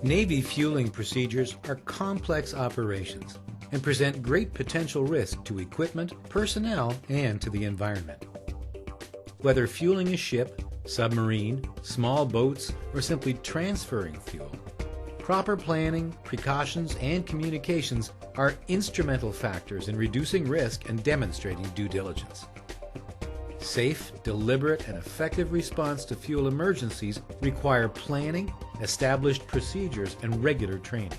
Navy fueling procedures are complex operations and present great potential risk to equipment, personnel, and to the environment. Whether fueling a ship, submarine, small boats, or simply transferring fuel, proper planning, precautions, and communications are instrumental factors in reducing risk and demonstrating due diligence. Safe, deliberate, and effective response to fuel emergencies require planning, established procedures, and regular training.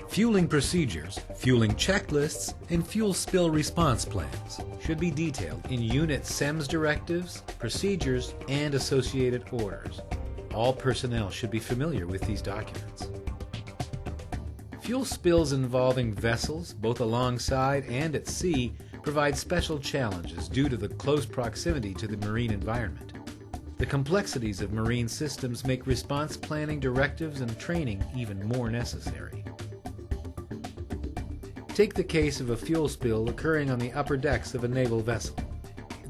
Fueling procedures, fueling checklists, and fuel spill response plans should be detailed in unit SEMS directives, procedures, and associated orders. All personnel should be familiar with these documents. Fuel spills involving vessels, both alongside and at sea, provide special challenges due to the close proximity to the marine environment. The complexities of marine systems make response planning directives and training even more necessary. Take the case of a fuel spill occurring on the upper decks of a naval vessel.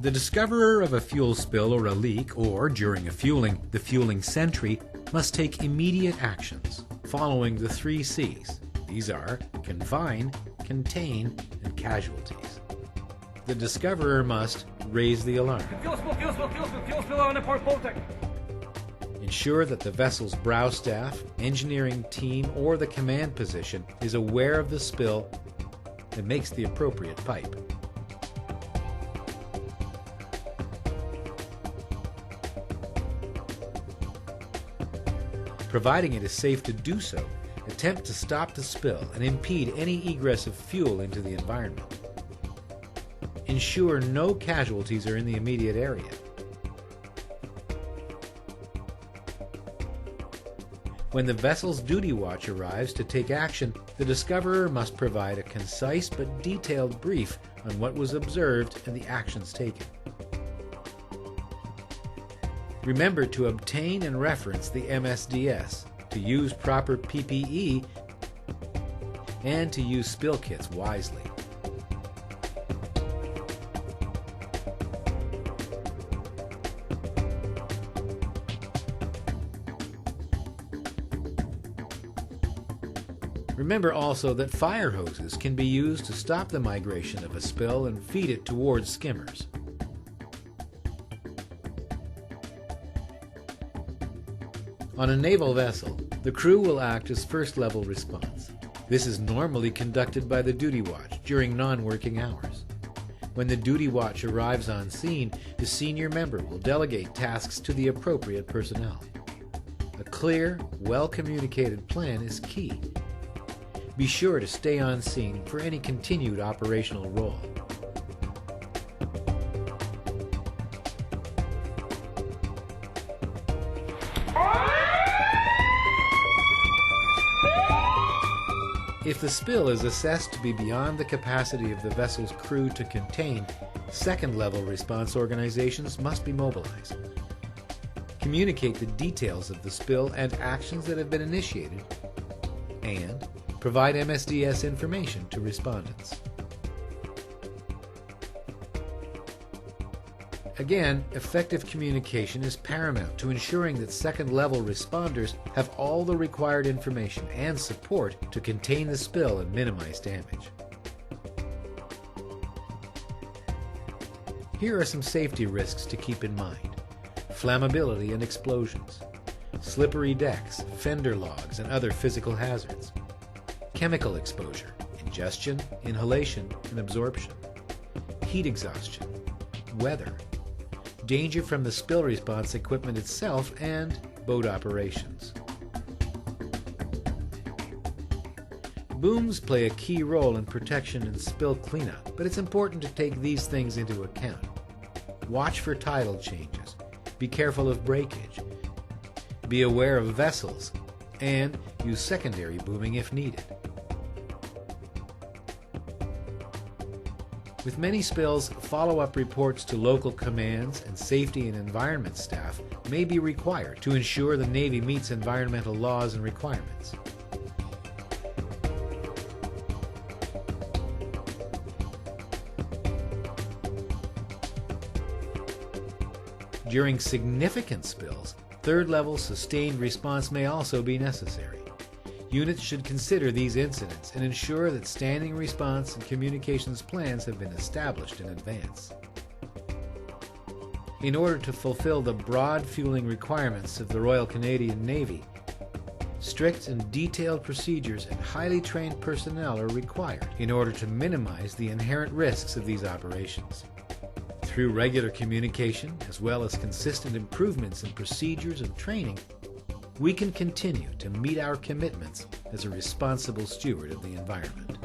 The discoverer of a fuel spill or a leak, or during a fueling, the fueling sentry, must take immediate actions, following the 3 C's. These are confine, contain, and casualties. The discoverer must raise the alarm. Fuel spill on the port Baltic. Ensure that the vessel's brow staff, engineering team, or the command position is aware of the spill and makes the appropriate pipe. Providing it is safe to do so, attempt to stop the spill and impede any egress of fuel into the environment. Ensure no casualties are in the immediate area. When the vessel's duty watch arrives to take action, the discoverer must provide a concise but detailed brief on what was observed and the actions taken. Remember to obtain and reference the MSDS, to use proper PPE, and to use spill kits wisely. Remember also that fire hoses can be used to stop the migration of a spill and feed it towards skimmers. On a naval vessel, the crew will act as first-level response. This is normally conducted by the duty watch during non-working hours. When the duty watch arrives on scene, the senior member will delegate tasks to the appropriate personnel. A clear, well-communicated plan is key. Be sure to stay on scene for any continued operational role. If the spill is assessed to be beyond the capacity of the vessel's crew to contain, second-level response organizations must be mobilized. Communicate the details of the spill and actions that have been initiated, and provide MSDS information to respondents. Again, effective communication is paramount to ensuring that second-level responders have all the required information and support to contain the spill and minimize damage. Here are some safety risks to keep in mind: flammability and explosions, slippery decks, fender logs, and other physical hazards, chemical exposure, ingestion, inhalation, and absorption, heat exhaustion, weather, danger from the spill response equipment itself, and boat operations. Booms play a key role in protection and spill cleanup, but it's important to take these things into account. Watch for tidal changes, be careful of breakage, be aware of vessels, and use secondary booming if needed. With many spills, follow-up reports to local commands and safety and environment staff may be required to ensure the Navy meets environmental laws and requirements. During significant spills, third-level sustained response may also be necessary. Units should consider these incidents and ensure that standing response and communications plans have been established in advance. In order to fulfill the broad fueling requirements of the Royal Canadian Navy, strict and detailed procedures and highly trained personnel are required in order to minimize the inherent risks of these operations. Through regular communication, as well as consistent improvements in procedures and training, we can continue to meet our commitments as a responsible steward of the environment.